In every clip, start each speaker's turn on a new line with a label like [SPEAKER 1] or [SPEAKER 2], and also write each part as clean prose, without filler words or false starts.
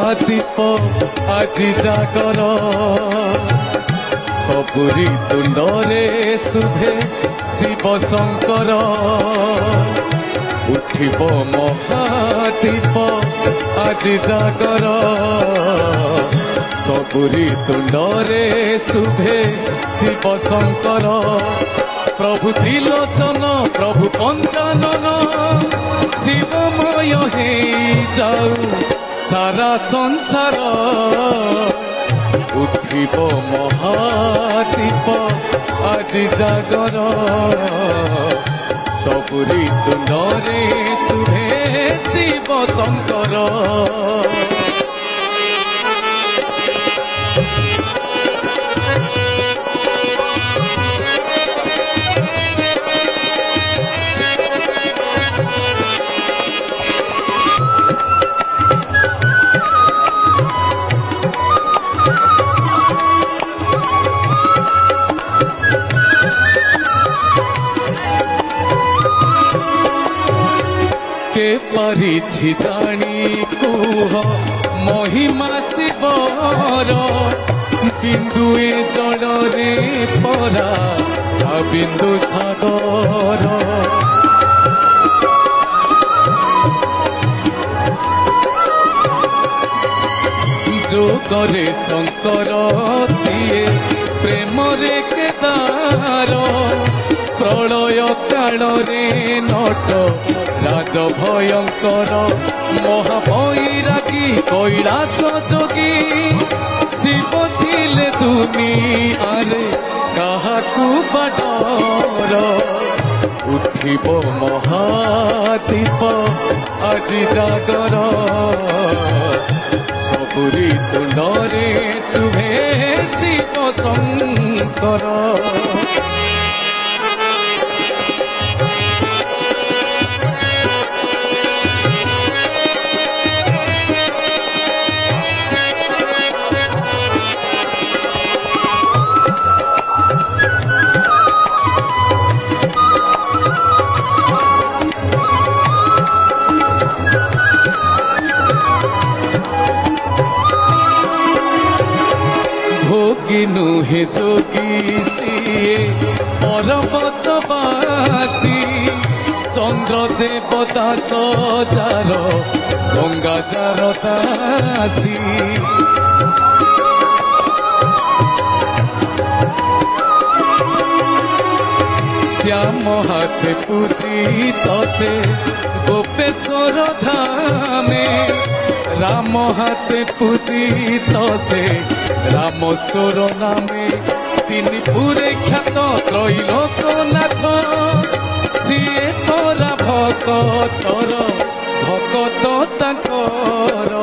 [SPEAKER 1] महादीप আজি जागर सबुरी तुंडरे शुभे शिव शंकर उठिब महादीप আজি जागर सबुरी तुंडरे शुभे शिव शंकर प्रभु त्रिलोचन प्रभु पंचानन शिवमय हे जाऊ सारा संसार उठिब महादीप আজি जागर सबुरी तुंडरे शुभे शिव शंकर के परिछि जानी कुह महिमा शिवर बिंदुए जड़े परा बिंदु सागर जो करे शंकर सीए प्रेम रे केदार प्रलय काल रे नट राज भयंकर महाभैरागी कैलाश जोगी शिव थिले दुनियारे काहाकू बाडर उठिब महादीप আজি जागर सबुरी तुंडरे शुभे शिव शंकर भोगिनु हे जोगी सिए पर्वतवासी चंद्र देवता सजार गंगा जार दासी श्याम हाथ पूजित से गोपेश्वर धामे राम हाथ पूजित से रामेश्वर नामे तीन पुरे ख्यात त्रैलोकनाथ सीए परा भक्तर भक्त तांकर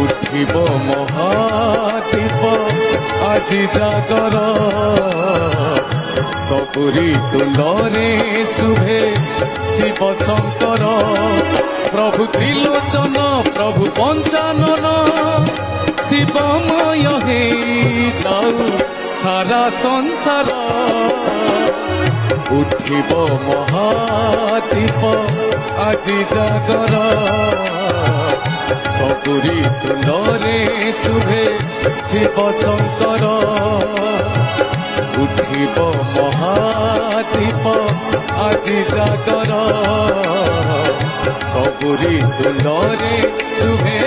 [SPEAKER 1] उठिब महादीप আজি जागर सबुरी तुंडरे शुभे शिव शंकर प्रभु त्रिलोचन प्रभु पंचानन शिवमय हे जाऊ सारा संसार उठिब महादीप আজি जागर सबुरी तुंडरे शुभे शिव शंकर उठिब महादीप আজি जागर सबुरी तुंडरे शुभे